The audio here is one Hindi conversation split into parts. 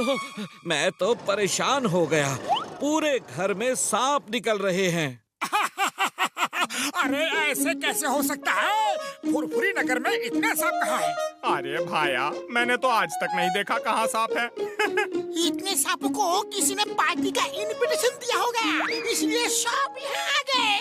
सुनो, मैं तो परेशान हो गया। पूरे घर में सांप निकल रहे हैं। अरे ऐसे कैसे हो सकता है? फुरफुरी नगर में इतने सांप कहाँ हैं? अरे भाया, मैंने तो आज तक नहीं देखा कहाँ सांप है। इतने सांपों को किसी ने पार्टी का इनविटेशन दिया होगा, इसलिए सांप यहाँ आ गए।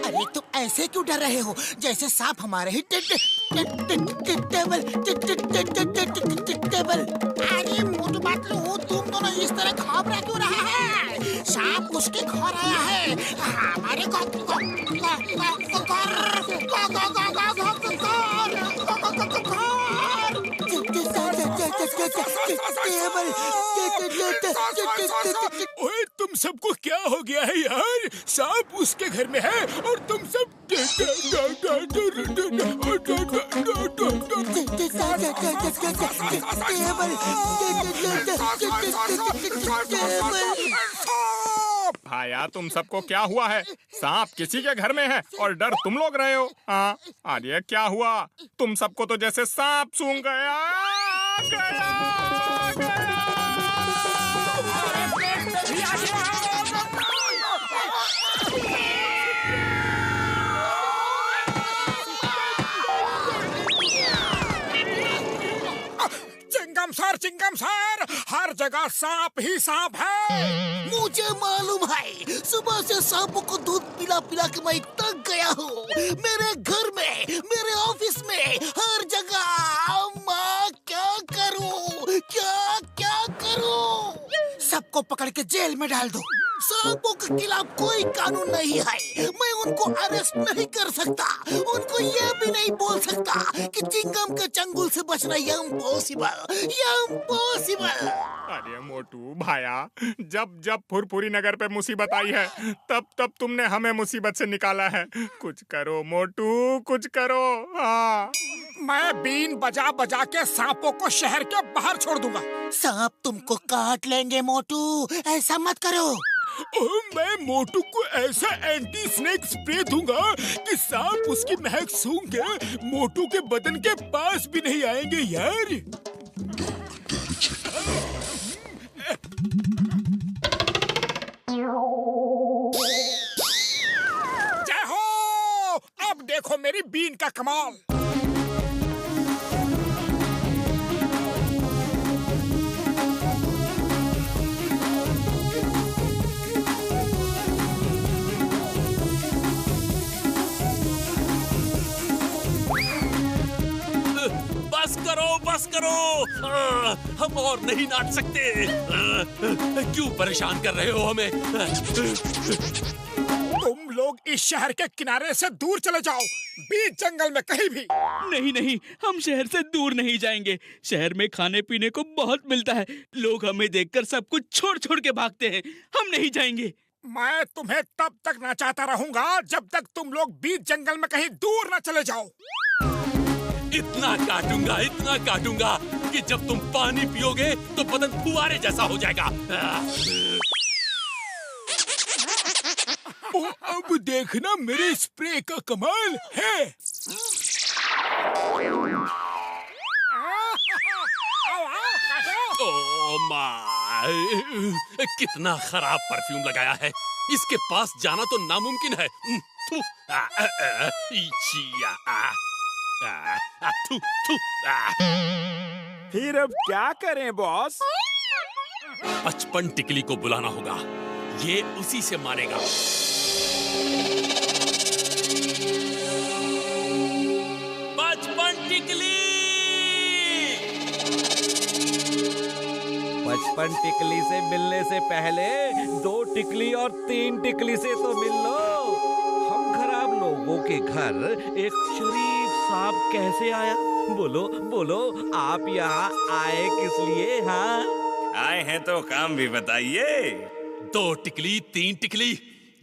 अरे तुम ऐसे क्यों डर रहे हो, जैसे सांप हमारे ही टेबल। अरे मोटू पतलू, तुम दोनों इस तरह घबरा क्यों रहे हैं? सांप उसके घर आया है, हमारे ओए, तुम सबको क्या हो गया है यार? सांप उसके घर में है और तुम सब भाया, तुम सबको क्या हुआ है? सांप किसी के घर में है और डर तुम लोग रहे हो। हाँ, अरे क्या हुआ? तुम सबको तो जैसे सांप सूंघ गया। चिंगम सर, हर जगह सांप ही सांप है। मुझे मालूम है, सुबह से सांपों को दूध पिला पिला के मैं थक गया हूँ। मेरे घर में, मेरे ऑफिस में, हर जगह। माँ, क्या करूँ, क्या करूँ? सबको पकड़ के जेल में डाल दो। सांपों के खिलाफ कोई कानून नहीं है, मैं उनको अरेस्ट नहीं कर सकता। उनको ये भी नहीं बोल सकता कि चिंगम के चंगुल से बचना इम्पॉसिबल। अरे मोटू भाया, जब जब फुरफुरी नगर पे मुसीबत आई है, तब तब तुमने हमें मुसीबत से निकाला है। कुछ करो मोटू, कुछ करो। हाँ, मैं बीन बजा बजा के सांपों को शहर के बाहर छोड़ दूंगा। सांप तुमको काट लेंगे मोटू, ऐसा मत करो। मैं मोटू को ऐसा एंटी स्नेक स्प्रे दूंगा कि सांप उसकी महक सूंघ के मोटू के बदन के पास भी नहीं आएंगे यार। जय हो! अब देखो मेरी बीन का कमाल। बस करो, हम और नहीं नाच सकते। क्यों परेशान कर रहे हो हमें? तुम लोग इस शहर के किनारे से दूर चले जाओ, बीच जंगल में कहीं भी। नहीं, हम शहर से दूर नहीं जाएंगे। शहर में खाने पीने को बहुत मिलता है। लोग हमें देखकर सब कुछ छोड़ छोड़ के भागते हैं। हम नहीं जाएंगे। मैं तुम्हें तब तक नचाता रहूंगा जब तक तुम लोग बीच जंगल में कहीं दूर न चले जाओ। इतना काटूंगा कि जब तुम पानी पियोगे तो बदन फुवारे जैसा हो जाएगा। अब देखना मेरे स्प्रे का कमाल है। ओह माय, कितना खराब परफ्यूम लगाया है। इसके पास जाना तो नामुमकिन है। फिर अब क्या करें बॉस? 55 टिकली को बुलाना होगा, ये उसी से मानेगा। 55 टिकली! 55 टिकली से मिलने से पहले 2 टिकली और 3 टिकली से तो मिल लो। हम खराब लोगों के घर एक शरीफ सांप कैसे आया? बोलो, आप यहाँ आए किस लिए? हाँ, आए हैं तो काम भी बताइए। 2 टिकली 3 टिकली,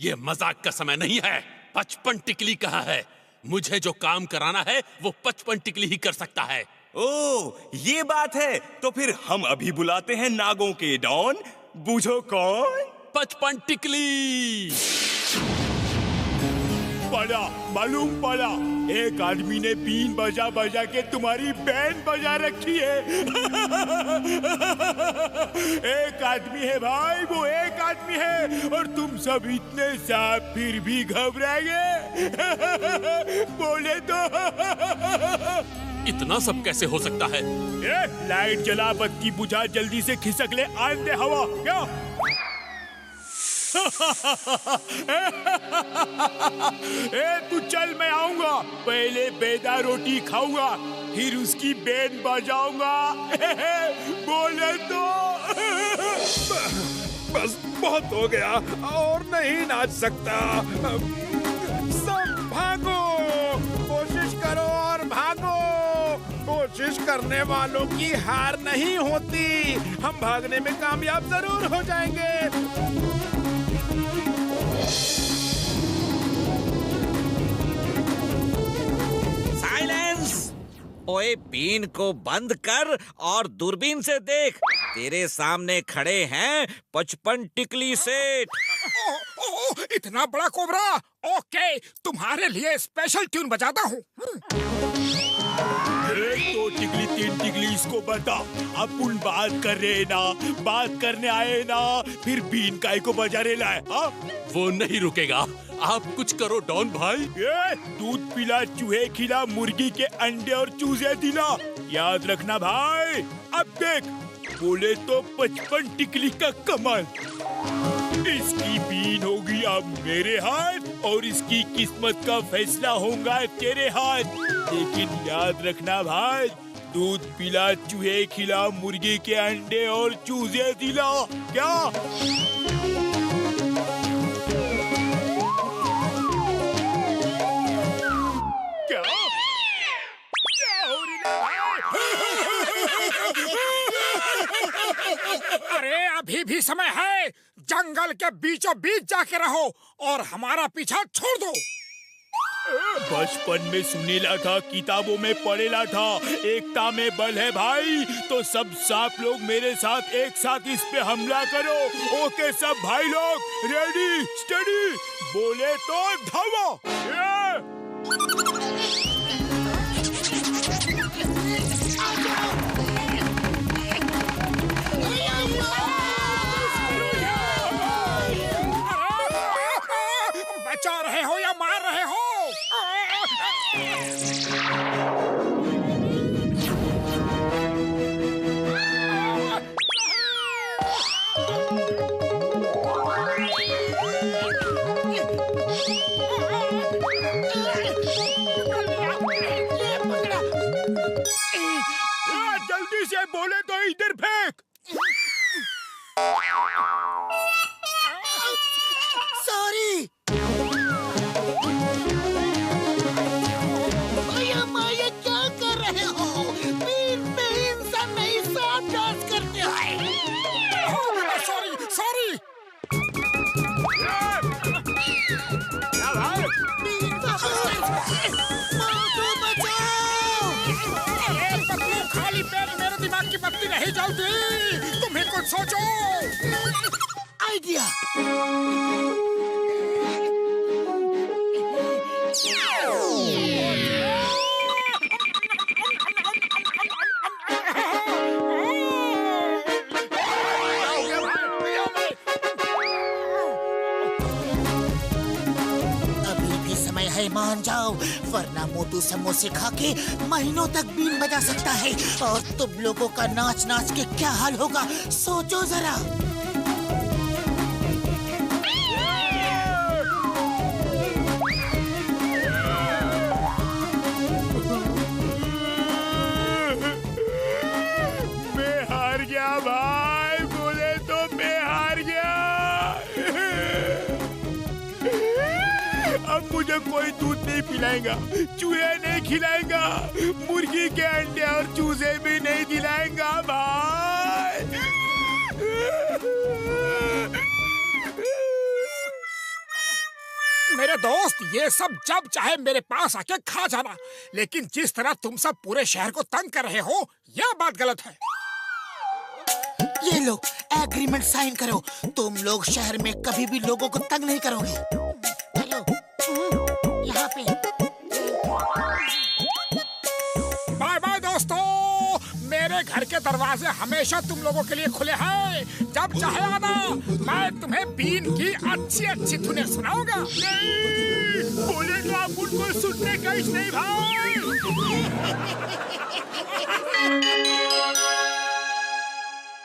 ये मजाक का समय नहीं है। 55 टिकली कहाँ है? मुझे जो काम कराना है वो 55 टिकली ही कर सकता है। ओ, ये बात है। तो फिर हम अभी बुलाते हैं नागों के डॉन। बूझो कौन? 55 टिकली। पड़ा, मालूम पड़ा। एक आदमी ने बीन बजा बजा के तुम्हारी बैंड बजा रखी है। एक आदमी है भाई, वो एक आदमी है, और तुम सब इतने साफ फिर भी घबराएंगे। बोले तो इतना सब कैसे हो सकता है? लाइट जला, बत्ती बुझा, जल्दी से खिसक ले, आंदे हवा। क्या? तू चल, मैं आऊंगा। पहले बेदा रोटी खाऊंगा, फिर उसकी बैंड बजाऊंगा। बोले तो बस बहुत हो गया, और नहीं नाच सकता। सब भागो, कोशिश करो और भागो। कोशिश करने वालों की हार नहीं होती। हम भागने में कामयाब जरूर हो जाएंगे। साइलेंस! ओए, बीन को बंद कर और दूरबीन से देख। तेरे सामने खड़े हैं 55 टिकली सेठ। इतना बड़ा कोबरा। ओके, तुम्हारे लिए स्पेशल ट्यून बजाता हूँ। तो टिकली, 3 टिकली इसको बता। अपन बात कर रहे ना, बात करने आए ना, फिर बीन काय को बजा रहे लाए। हाँ, वो नहीं रुकेगा। आप कुछ करो डॉन भाई। दूध पिला, चूहे खिला, मुर्गी के अंडे और चूजे दिला। याद रखना भाई। अब देख, बोले तो 55 टिकली का कमाल। इसकी बीन होगी अब मेरे हाथ, और इसकी किस्मत का फैसला होगा तेरे हाथ। लेकिन याद रखना भाई, दूध पिला, चूहे खिला, मुर्गी के अंडे और चूजे दिला। क्या? क्या? क्या हो रहा है? अरे अभी भी समय है। जंगल के बीचों बीच जाके रहो और हमारा पीछा छोड़ दो। बचपन में सुनेला था, किताबों में पढ़ेला था, एकता में बल है भाई। तो सब सांप लोग मेरे साथ एक साथ इस पे हमला करो। ओके सब भाई लोग, रेडी स्टडी, बोले तो धावो। बचा रहे हो या मार रहे हो? जल्दी से बोले तो इधर फेंक। सॉरी। माया क्या कर रहे हो? बीन पे इंसान नहीं, सांप डांस करते हैं। Sorry sorry. अरे पतलू, खाली पेट मेरे दिमाग की बत्ती नहीं जलती। तुम्हें कुछ सोचो। आइडिया। मान जाओ, वरना मोटू समोसे खा के महीनों तक बीन बजा सकता है। और तुम लोगों का नाच नाच के क्या हाल होगा, सोचो जरा। मैं हार गया भाई, बोले तो मैं हार गया। अब मुझे कोई दूध नहीं पिलाएगा, चूहे नहीं खिलाएगा, मुर्गी के अंडे और चूजे भी नहीं दिलाएगा भाई। मेरे दोस्त, ये सब जब चाहे मेरे पास आके खा जाना, लेकिन जिस तरह तुम सब पूरे शहर को तंग कर रहे हो, यह बात गलत है। ये लो, एग्रीमेंट साइन करो। तुम लोग शहर में कभी भी लोगों को तंग नहीं करोगे। हेलो, यहाँ पे। बाय बाय दोस्तों, मेरे घर के दरवाजे हमेशा तुम लोगों के लिए खुले हैं। जब चाहे आना, मैं तुम्हें बीन की अच्छी अच्छी धुनें सुनाऊंगा। नहीं, बोले तो आप उनको सुनने का ही नहीं भाई।